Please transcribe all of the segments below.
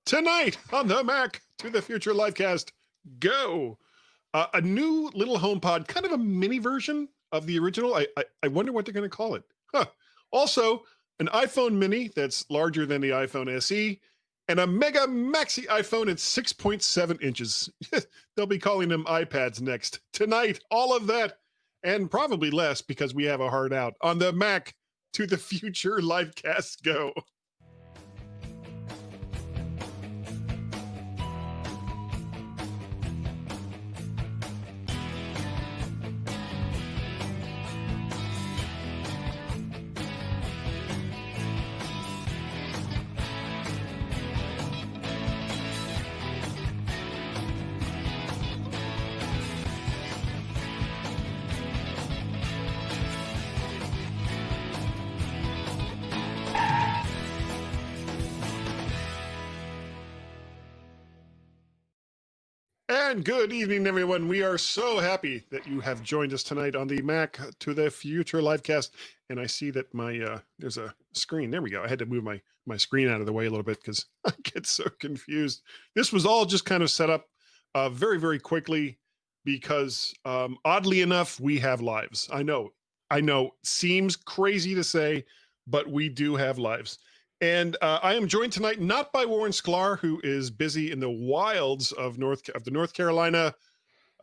Tonight on the Mac to the Future Livecast, go. A new little HomePod, kind of a mini version of the original. I wonder what they're going to call it. Huh. Also, an iPhone mini that's larger than the iPhone SE, and a Mega Maxy iPhone at 6.7 inches. They'll be calling them iPads next. Tonight, all of that, and probably less because we have a hard out on the Mac to the Future Livecast. Go. And good evening, everyone. We are so happy that you have joined us tonight on the Mac to the Future Livecast. And I see that my there's a screen. There we go. I had to move my screen out of the way a little bit because I get so confused. This was all just kind of set up very, very quickly because oddly enough, we have lives. I know. Seems crazy to say, but we do have lives. And I am joined tonight not by Warren Sklar, who is busy in the wilds of the North Carolina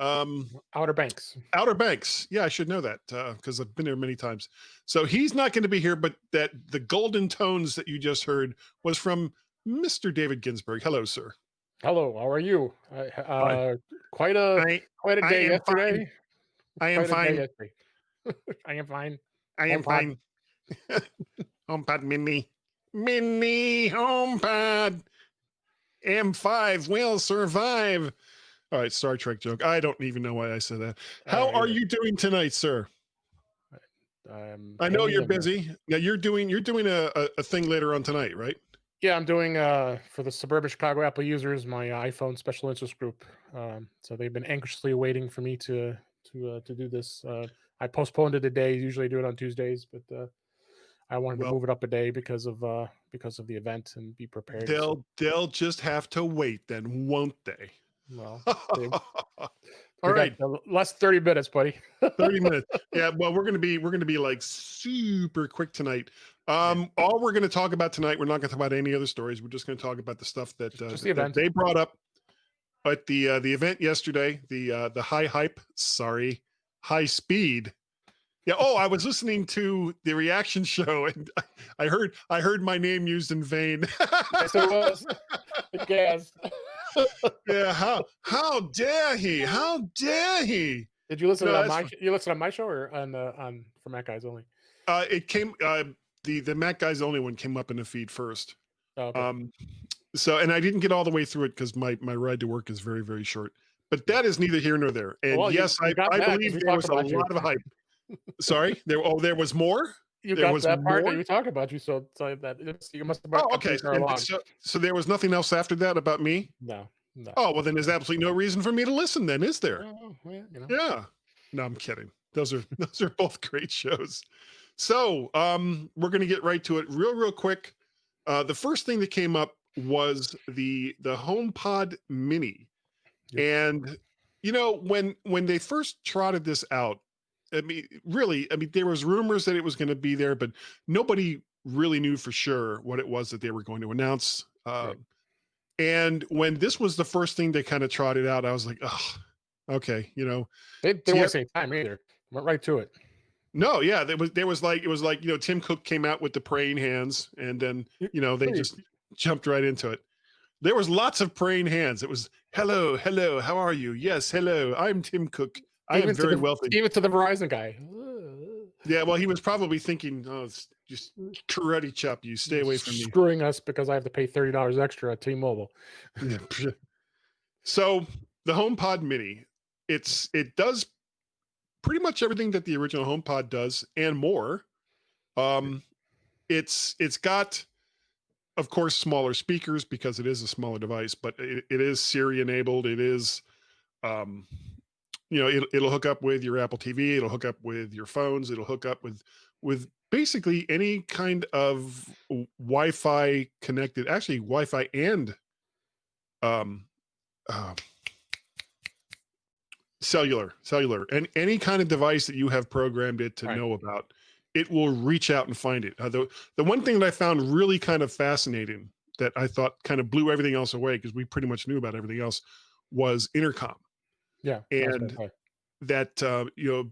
Outer Banks. Outer Banks. Yeah, I should know that because I've been there many times. So he's not going to be here, but that the golden tones that you just heard was from Mr. David Ginsburg. Hello, sir. Hello. How are you? Quite a day yesterday. I am fine. I am fine. I am fine. HomePod Mini HomePod M5 will survive. All right, Star Trek joke. I don't even know why I said that. How are you doing tonight, sir? I know you're busy. Yeah, you're doing a thing later on tonight, right? Yeah, I'm doing for the Suburban Chicago Apple users, my iPhone special interest group. So they've been anxiously waiting for me to do this. I postponed it a day. Usually do it on Tuesdays, but I wanted to move it up a day because of the event and be prepared. They'll just have to wait then, won't they? Well, all right, less 30 minutes, buddy. 30 minutes. Yeah, well, we're gonna be like super quick tonight. All we're gonna talk about tonight, we're not gonna talk about any other stories. We're just gonna talk about the stuff that, that they brought up at the event yesterday. The high speed. Yeah. Oh, I was listening to the reaction show, and I heard my name used in vain. Yes, it was. Yes. Yeah. How dare he? How dare he? Did you listen you listen on my show or on for Mac Guys Only? It came. The Mac Guys Only one came up in the feed first. Oh, okay. So, and I didn't get all the way through it because my ride to work is very, very short. But that is neither here nor there. And well, yes, I believe there was a lot of hype. Sorry, there was more. You got that part that you talked about. So that you must have. Oh, okay. So there was nothing else after that about me. No. Oh well, then there's absolutely no reason for me to listen. Then is there? Oh, well, Yeah. No, I'm kidding. Those are both great shows. So we're gonna get right to it, real quick. The first thing that came up was the HomePod Mini, and when they first trotted this out. I mean, there was rumors that it was going to be there, but nobody really knew for sure what it was that they were going to announce. Right. And when this was the first thing they kind of trotted out, I was like, oh, okay, They didn't waste any time either. Went right to it. No, yeah, it was like Tim Cook came out with the praying hands, and then they just jumped right into it. There was lots of praying hands. It was hello, how are you? Yes, hello, I'm Tim Cook. I am very wealthy. Even to the Verizon guy. Yeah, well, he was probably thinking, oh, it's just karate chop you. Stay away from me. Screwing us because I have to pay $30 extra at T-Mobile. Yeah. So the HomePod Mini, it does pretty much everything that the original HomePod does and more. It's got, of course, smaller speakers because it is a smaller device, but it is Siri enabled. It is it'll hook up with your Apple TV. It'll hook up with your phones. It'll hook up with basically any kind of Wi-Fi connected, actually Wi-Fi and um, uh, cellular, and any kind of device that you have programmed it to Right. know about, it will reach out and find it. The one thing that I found really kind of fascinating that I thought kind of blew everything else away, because we pretty much knew about everything else, was intercom. Yeah. And that,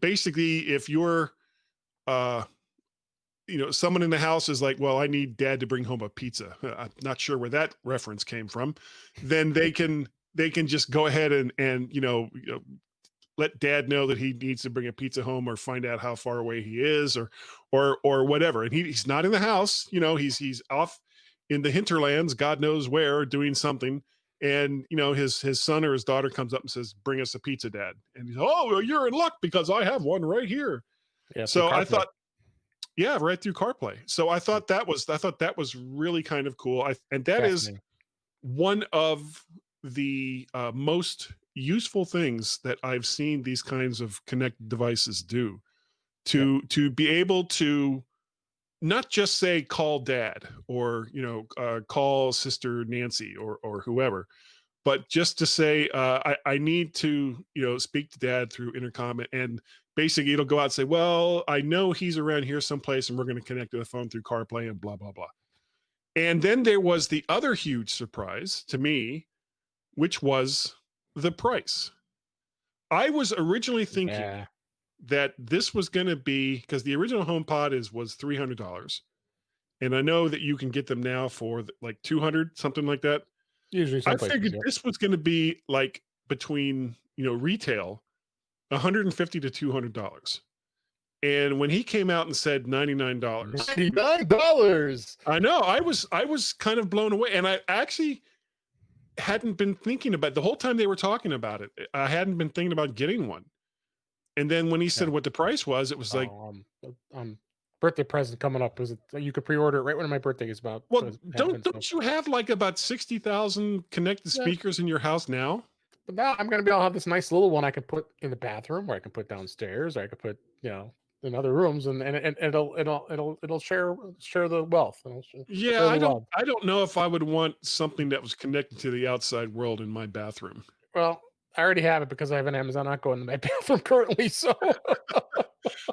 basically if you're, someone in the house is like, well, I need dad to bring home a pizza. I'm not sure where that reference came from. Then they can just go ahead and let dad know that he needs to bring a pizza home, or find out how far away he is, or whatever. And he's not in the house, he's off in the hinterlands, God knows where, doing something. And his son or his daughter comes up and says, bring us a pizza, dad. And he's, oh, well, you're in luck because I have one right here. Yeah. So I thought, yeah, right through CarPlay. So I thought that was really kind of cool. And that is one of the most useful things that I've seen these kinds of connected devices do, to be able to not just say call dad, or call sister Nancy, or whoever, but just to say I need to speak to dad through intercom. And basically it'll go out and say, well, I know he's around here someplace, and we're going to connect to the phone through CarPlay and blah blah blah. And then there was the other huge surprise to me, which was the price. I was originally thinking that this was going to be, because the original HomePod was $300, and I know that you can get them now for like $200, something like that. Usually, I figured this was going to be like between retail $150 to $200. And when he came out and said $99, $99, I know, I was kind of blown away. And I actually hadn't been thinking about, the whole time they were talking about it, I hadn't been thinking about getting one. And then when he said what the price was, it was like, birthday present coming up. Is it, you could pre-order it right when my birthday is about? Well, don't you have like about 60,000 connected speakers in your house now? But now I'm going to be able to have this nice little one I can put in the bathroom, or I can put downstairs, or I could put, in other rooms, and it'll share the wealth. Yeah, I don't know if I would want something that was connected to the outside world in my bathroom. Well, I already have it because I have an Amazon Echo in my bathroom currently. So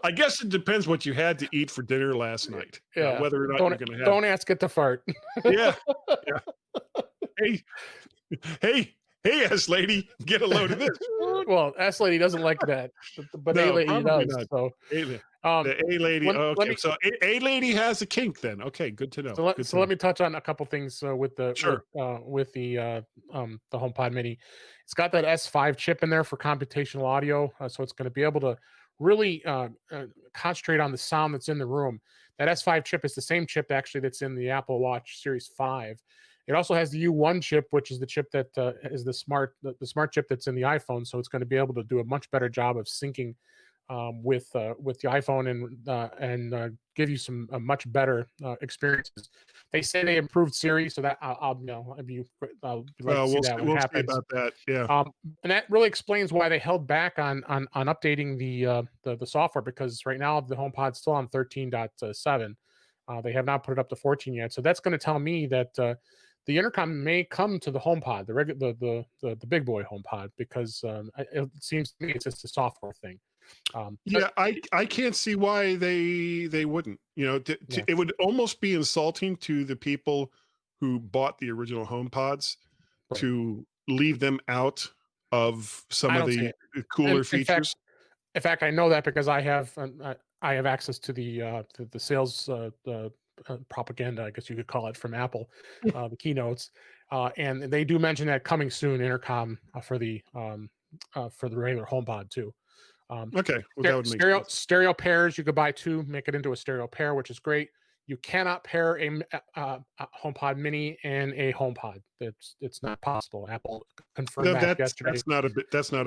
I guess it depends what you had to eat for dinner last night. Yeah, whether or not you're going to have. Don't ask it to fart. Yeah. Hey, S lady, get a load of this. Well, S lady doesn't like that, but A lady does. Not. So the A lady. Okay, so A lady has a kink then. Okay, good to know. So let me touch on a couple things with the the HomePod Mini. It's got that S5 chip in there for computational audio, so it's going to be able to really concentrate on the sound that's in the room. That S5 chip is the same chip actually that's in the Apple Watch Series 5. It also has the U1 chip, which is the chip that is the smart chip that's in the iPhone. So it's going to be able to do a much better job of syncing with the iPhone and give you some much better experiences. They say they improved Siri, so that I'll see that when it happens. See about that, yeah. And that really explains why they held back on updating the software, because right now the HomePod's still on 13.7. They have not put it up to 14 yet, so that's going to tell me that the intercom may come to the HomePod, the big boy HomePod, because it seems to me it's just a software thing. I can't see why they wouldn't. It would almost be insulting to the people who bought the original HomePods to leave them out of some of the cooler features. In fact, I know that because I have access to the sales propaganda, I guess you could call it, from Apple, the keynotes, and they do mention that coming soon intercom for the regular HomePod too. Okay, well, that would make sense. Stereo pairs, you could buy two, make it into a stereo pair, which is great. You cannot pair a HomePod Mini and a HomePod. It's not possible. Apple confirmed that yesterday. That's not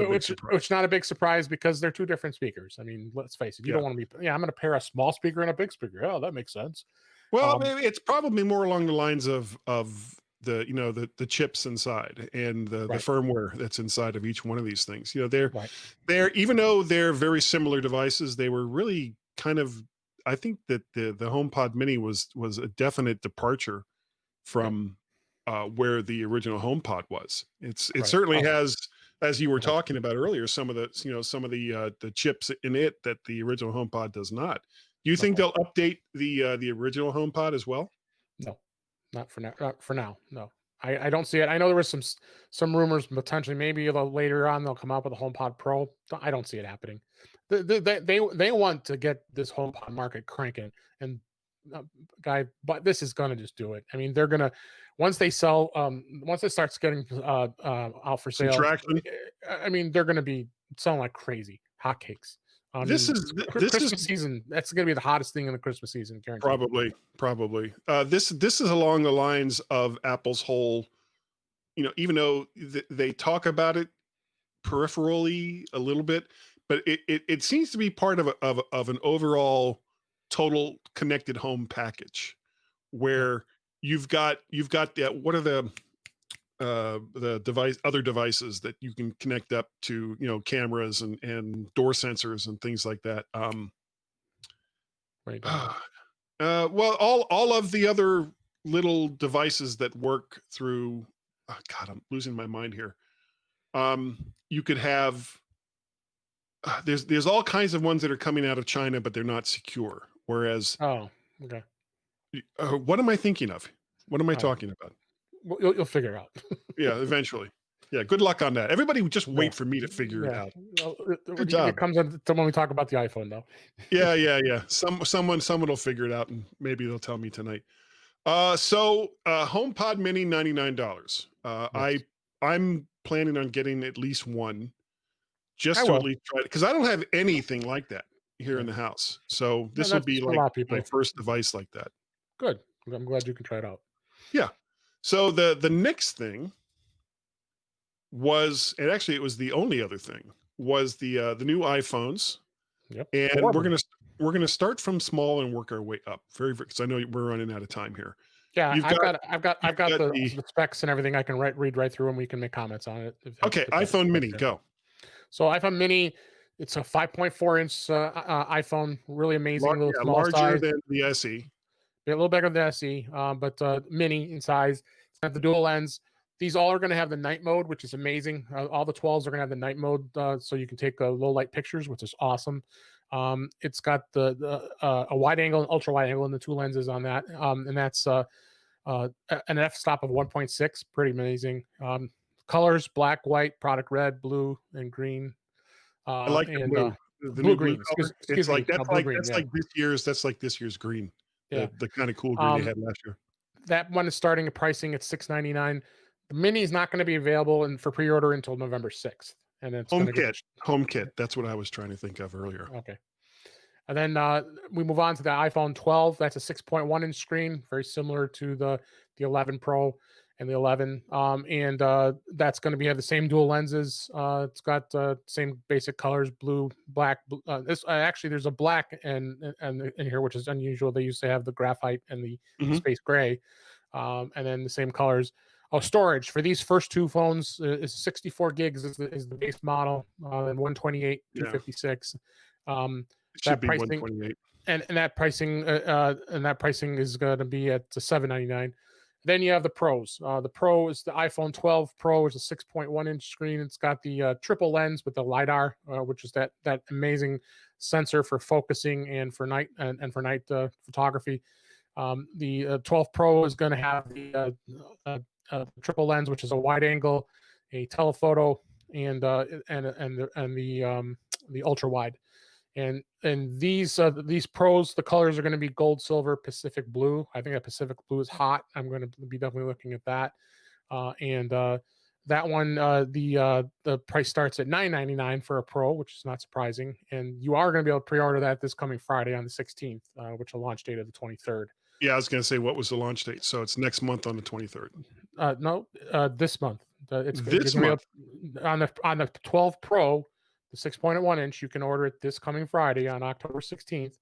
a big surprise. It's not a big surprise because they're two different speakers. I mean, let's face it. You don't want to be. Yeah, I'm going to pair a small speaker and a big speaker. Oh, that makes sense. Well, it's probably more along the lines of the chips inside and the firmware that's inside of each one of these things. They're even though they're very similar devices, they were really kind of. I think that the HomePod Mini was a definite departure from where the original HomePod was. It Right. certainly Oh, has, as you were okay. talking about earlier, some of the chips in it that the original HomePod does not. Do you think Okay. they'll update the original HomePod as well? No, not for now. Not for now. No, I don't see it. I know there was some rumors potentially maybe later on they'll come out with a HomePod Pro. I don't see it happening. They want to get this HomePod market cranking, and but this is gonna just do it. I mean, they're gonna once they sell, once it starts getting out for Some sale. traction. I mean, they're gonna be selling like crazy, hotcakes. I This mean, is this is Christmas season. That's gonna be the hottest thing in the Christmas season, guaranteed. probably. This is along the lines of Apple's whole. Even though they talk about it peripherally a little bit, but it seems to be part of an overall total connected home package Yeah. where you've got that. What are the other devices that you can connect up to, cameras and door sensors and things like that. What are you talking about? Well, all of the other little devices that work through. Oh God, I'm losing my mind here. You could have. There's all kinds of ones that are coming out of China, but they're not secure. Whereas, Oh, okay. what am I thinking of? What am I I don't know. talking about? Well, you'll figure it out. Yeah, eventually. Yeah, good luck on that. Everybody would just Yeah. wait for me to figure it Yeah. out. Well, Good it job. comes in when we talk about the iPhone, though. Yeah. Someone will figure it out, and maybe they'll tell me tonight. HomePod Mini, $99. Yes. I'm planning on getting at least one, I just to at will. least try it, because I don't have anything like that here Yeah. in the house. So No, this will that's be for a like lot of my people. first device like that. Good. I'm glad you can try it out. Yeah. So the next thing was, and actually it was the only other thing, was the new iPhones. Yep. And Four of we're them. gonna start from small and work our way up. Because I know we're running out of time here. Yeah, You've I've got got I've got I've you've got got the, the the specs and everything. I can read right through, and we can make comments on it. okay, iPhone Mini, go. So iPhone Mini, it's a 5.4-inch iPhone, really amazing little small Larger size, than the SE. a little bigger than the SE, but mini in size. It's got the dual lens. These all are going to have the night mode, which is amazing. All the 12s are going to have the night mode, so you can take low light pictures, which is awesome. It's got a wide angle and ultra wide angle, and the two lenses on that, and that's an f-stop of 1.6, pretty amazing. Colors: black, white, product red, blue, and green. I like the And blue, the blue new blue green. color. Excuse me. No, blue green. Yeah, That's like this year's green. yeah. The kind of cool green they Um, had last year. that one is starting at pricing at $699. The mini is not going to be available and for pre-order until November 6th, and it's going to get HomeKit. That's what I was trying to think of earlier. okay. And then we move on to the iPhone 12. That's a 6.1-inch screen, very similar to the 11 Pro and the 11. And that's going to have the same dual lenses. It's got same basic colors: blue, black. This actually, there's a black and in here, which is unusual. They used to have the graphite and the Mhm. space gray, and then the same colors. Oh, storage for these first two phones is 64 gigs is the base model, and 128, Yeah, 256. it should That be pricing 128. and that pricing is going to be at $799. Then you have the pros. The Pro is the iPhone 12 Pro, is a 6.1-inch screen. It's got the triple lens with the lidar, which is that amazing sensor for focusing and for night for night photography. The 12 Pro is going to have triple lens, which is a wide angle, a telephoto, and the ultra wide. And these pros, the colors are going to be gold, silver, Pacific blue. I think that Pacific blue is hot. I'm going to be definitely looking at that. And that one, the price starts at $999 for a Pro, which is not surprising. And you are going to be able to pre-order that this coming Friday on the 16th, which will launch date of the 23rd. Yeah, I was going to say, what was the launch date? So it's next month on the 23rd. No, this month. This month. On the 12 Pro, the 6.1-inch. You can order it this coming Friday on October 16th,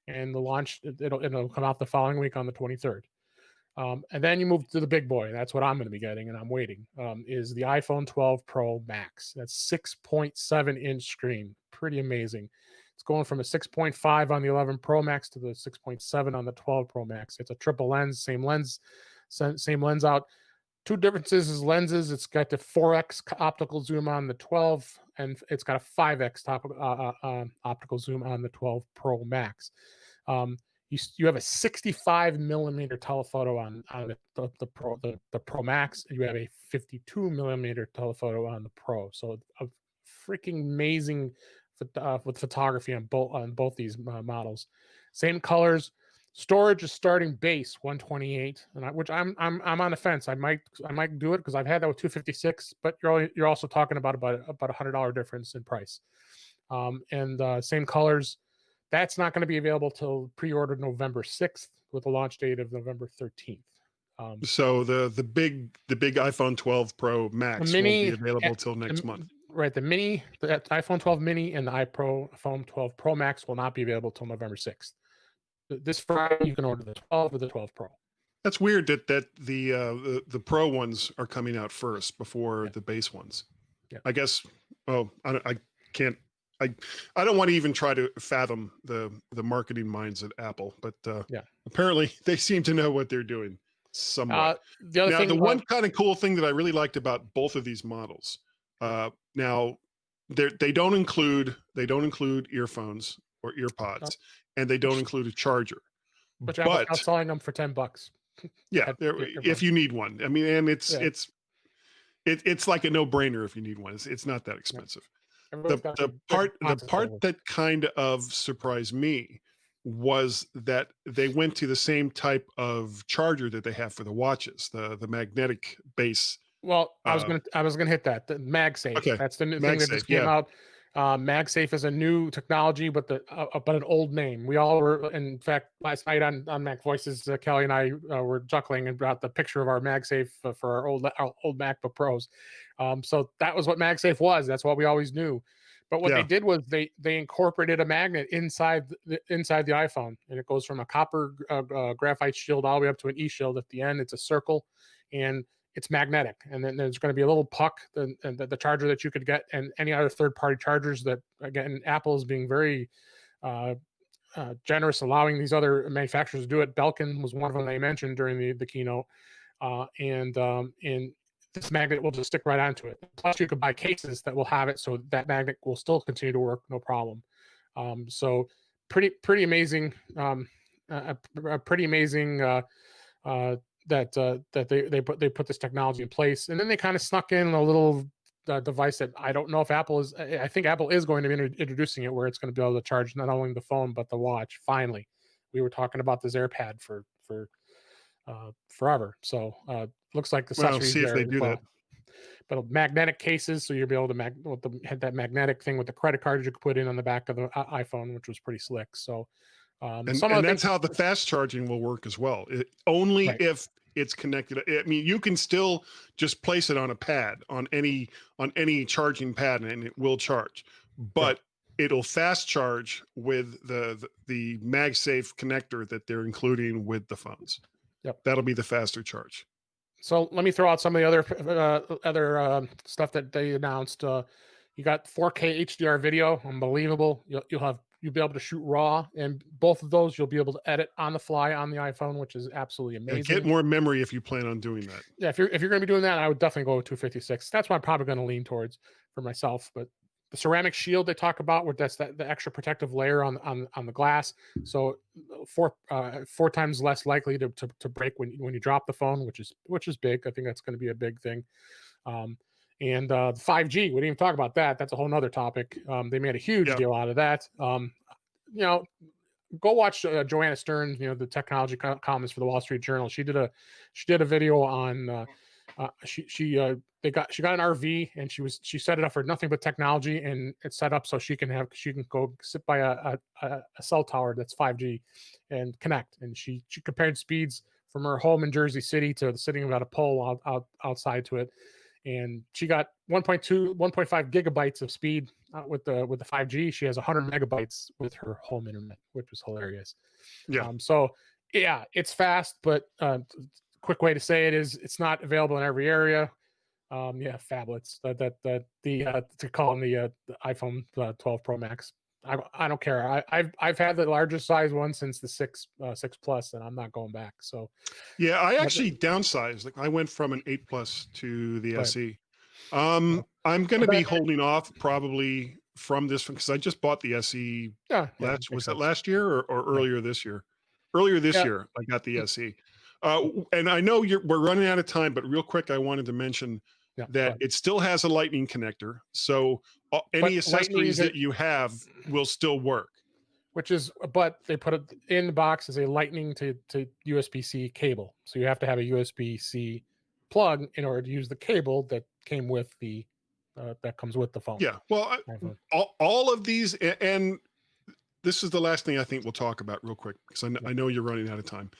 and the launch it'll come out the following week on the 23rd. And then you move to the big boy. That's what I'm going to be getting, and I'm waiting. Is the iPhone 12 Pro Max? That's 6.7-inch screen. Pretty amazing. It's going from a 6.5 on the 11 Pro Max to the 6.7 on the 12 Pro Max. It's a triple lens, same lens out. Two differences is lenses. It's got the 4x optical zoom on the 12, and it's got a 5x optical zoom on the 12 Pro Max. You have a 65 millimeter telephoto on the Pro Max, and you have a 52 millimeter telephoto on the Pro. So a freaking amazing with photography on both these models. Same colors. Storage is starting base 128, which I'm on the fence. I might do it because I've had that with 256, but you're also talking about $100 difference in price. And same colors. That's not going to be available till pre-order November 6th with a launch date of November 13th. So the big iPhone 12 Pro Max won't be available till next month. Right, the iPhone 12 mini and the iPhone 12 Pro Max will not be available till November 6th. This Friday, you can order the 12 or the 12 Pro. That's weird that the Pro ones are coming out first before the base ones. Yeah. I guess. Oh, I can't. I don't want to even try to fathom the marketing minds at Apple, but apparently they seem to know what they're doing somewhat. The one kind of cool thing that I really liked about both of these models, now they don't include earphones or earpods, and they don't include a charger. But I'm selling them for $10. Yeah, if you need one. I mean, and it's like a no-brainer if you need one. It's not that expensive. The part that kind of surprised me was that they went to the same type of charger that they have for the watches, the magnetic base. Well, I was gonna hit that, the MagSafe. Okay. That's the new thing that just came out. MagSafe is a new technology, but an old name. We all were, in fact, last night on Mac Voices, Kelly and I were chuckling and brought the picture of our MagSafe for our old MacBook Pros. So that was what MagSafe was. That's what we always knew. But what they did was they incorporated a magnet inside the iPhone, and it goes from a copper graphite shield all the way up to an E-shield at the end. It's a circle, and it's magnetic. And then there's going to be a little puck, the charger that you could get, and any other third-party chargers that, again, Apple is being very generous, allowing these other manufacturers to do it. Belkin was one of them they mentioned during the keynote. And this magnet will just stick right onto it. Plus, you could buy cases that will have it, so that magnet will still continue to work, no problem. So pretty amazing. Pretty amazing that they put this technology in place, and then they kind of snuck in a little device that I don't know if Apple is. I think Apple is going to be introducing it, where it's going to be able to charge not only the phone but the watch. Finally, we were talking about this AirPad for forever. So looks like the accessories see if they do that. But magnetic cases, so you'll be able to had that magnetic thing with the credit card you could put in on the back of the iPhone, which was pretty slick. So and that's how the fast charging will work as well. If it's connected. I mean, you can still just place it on a pad, on any charging pad, and it will charge. But it'll fast charge with the MagSafe connector that they're including with the phones. Yep, that'll be the faster charge. So let me throw out some of the other stuff that they announced. You got 4K HDR video, unbelievable. You'll be able to shoot RAW, and both of those you'll be able to edit on the fly on the iPhone, which is absolutely amazing. And get more memory if you plan on doing that. Yeah, if you're going to be doing that, I would definitely go with 256. That's what I'm probably going to lean towards for myself. But the ceramic shield they talk about, where that's the extra protective layer on the glass, so four times less likely to break when you drop the phone, which is big. I think that's going to be a big thing. And 5G, we didn't even talk about that. That's a whole nother topic. They made a huge deal out of that. Go watch Joanna Stern, the technology columnist for the Wall Street Journal. She did a video on she got an RV, and she set it up for nothing but technology, and it's set up so she can go sit by a cell tower that's 5G and connect. And she compared speeds from her home in Jersey City to sitting about a pole outside to it, and she got 1.5 gigabytes of speed with the 5G. She has 100 megabytes with her home internet, which was hilarious. Yeah. It's fast, but quick way to say it is it's not available in every area. Phablets to call them the iPhone 12 Pro Max I don't care. I've had the largest size one since the 6 Plus, and I'm not going back. So Yeah, I but actually downsized. Like I went from an 8 Plus to the right. SE. So, I'm going to but be holding off probably from this one because I just bought the SE yeah, was makes that sense. last year or Yeah. earlier this year? Earlier this Yeah. year, I got the SE. And I know we're running out of time, but real quick, I wanted to mention Yeah. Go that ahead. it still has a lightning connector. So any But Lightning accessories is that you have will still work. but they put it in the box as a Lightning to USB-C cable. So you have to have a USB-C plug in order to use the cable that came with the that comes with the phone. Yeah. Well, iPhone. all of these, and this is the last thing I think we'll talk about real quick because I know you're running out of time.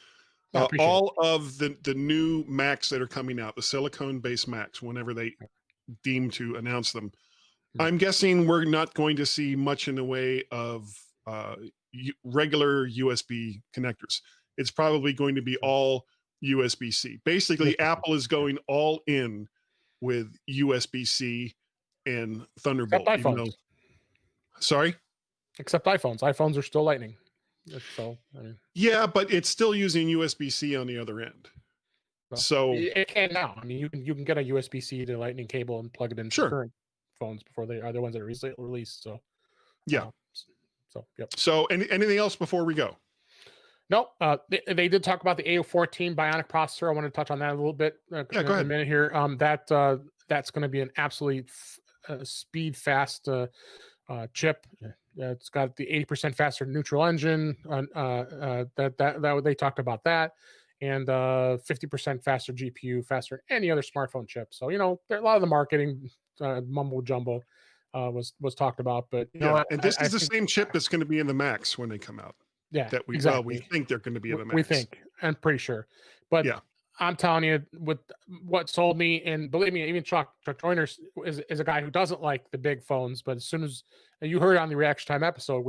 I appreciate it. All of the new Macs that are coming out, the silicone-based Macs, whenever they deem to announce them, Right. I'm guessing we're not going to see much in the way of regular USB connectors. It's probably going to be all USB-C. Basically, Apple is going all in with USB-C and Thunderbolt. Except Even iPhones. though, sorry? Except iPhones. iPhones are still Lightning. So I mean, Yeah, but it's still using USB-C on the other end. well, So it can now. I mean, you can get a USB-C to Lightning cable and plug it into sure. current phones before they are the ones that are released. So Yeah. So yep. So anything else before we go? No, they did talk about the A14 Bionic processor. I want to touch on that a little bit Yeah, in go a ahead. minute here. That's going to be an absolute speed fast chip. It's got the 80% faster neutral engine. That they talked about that, and 50% faster GPU, faster than any other smartphone chip. So a lot of the marketing mumbo jumbo was talked about, but Yeah, and this I is the think same chip that's going to be in the Macs when they come out. yeah, That we exactly. think they're going to be in the We Macs. think, I'm pretty sure, but Yeah. I'm telling you, with what sold me, and believe me, even Chuck Joyner is a guy who doesn't like the big phones. But as soon as you heard on the reaction time episode,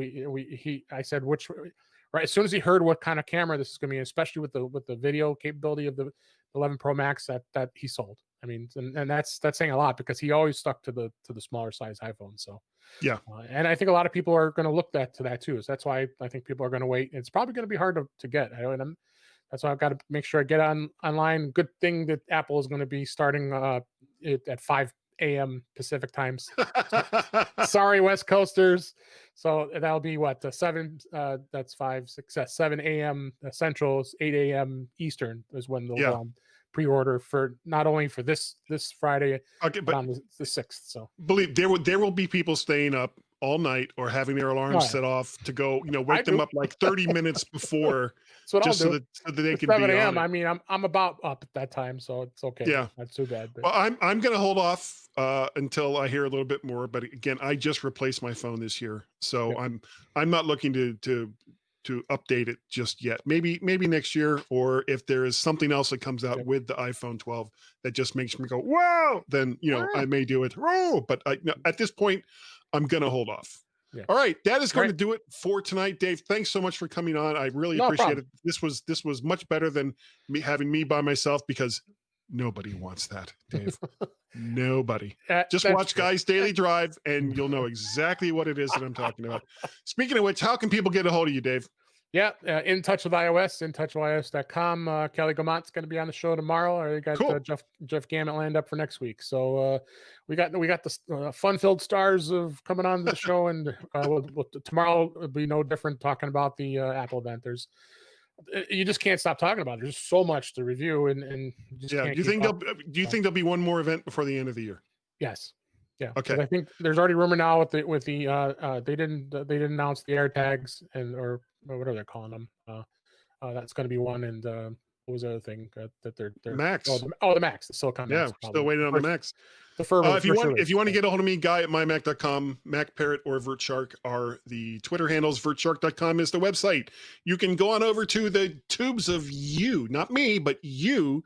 I said right as soon as he heard what kind of camera this is going to be, especially with the video capability of the 11 Pro Max, that he sold. I mean, and that's saying a lot because he always stuck to the smaller size iPhone. So Yeah. and I think a lot of people are going to look to that too. So that's why I think people are going to wait. It's probably going to be hard to get. That's why I've got to make sure I get online. Good thing that Apple is going to be starting it at 5 a.m. Pacific times. Sorry, West Coasters. So that'll be what 7. That's 5, 6, 7 a.m. Central, 8 a.m. Eastern is when they'll go on pre-order for not only for this Friday, okay, but on the 6th. So believe there will be people staying up all night or having their alarms set off to go, wake them up like 30 minutes before, that's what just I'll so do. that they can 7 be a.m. on it. I mean, I'm about up at that time, so it's okay. Yeah, not too bad. But. Well, I'm going to hold off until I hear a little bit more. But again, I just replaced my phone this year, so Yep. I'm not looking to update it just yet. Maybe next year, or if there is something else that comes out with the iPhone 12 that just makes me go whoa, then I may do it. Oh, but at this point, I'm going to hold off. Yeah. All right, that is going to do it for tonight, Dave. Thanks so much for coming on. I really appreciate it. This was much better than having me by myself because nobody wants that, Dave. Nobody. Just watch Guys Daily Drive and you'll know exactly what it is that I'm talking about. Speaking of which, how can people get a hold of you, Dave? Yeah, In Touch with iOS, intouchwithios.com. Kelly Gamont's going to be on the show tomorrow. Or we got Jeff Gamet lined up for next week. So we got the fun-filled stars of coming on to the show, and tomorrow will be no different. Talking about the Apple event, you just can't stop talking about it. There's so much to review, and you just can't. Do you think there'll be one more event before the end of the year? Yes. Yeah. Okay. I think there's already rumor now with the they didn't announce the AirTags or whatever they're calling them. That's going to be one. And what was the other thing that they're Max? The Max, the Silicon Max. Yeah, still waiting on the Max. The fervor. If you want to get a hold of me, Guy at mymac.com, Mac Parrot or VertShark are the Twitter handles. VertShark.com is the website. You can go on over to the tubes of you, not me, but you.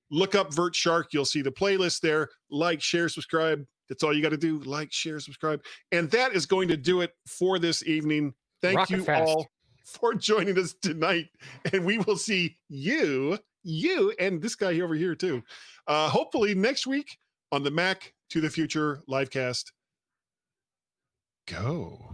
Look up VertShark. You'll see the playlist there. Like, share, subscribe. That's all you got to do. Like, share, subscribe. And that is going to do it for this evening. Thank you all for joining us tonight. And we will see you and this guy over here too. Hopefully next week on the Mac to the Future livecast. Go.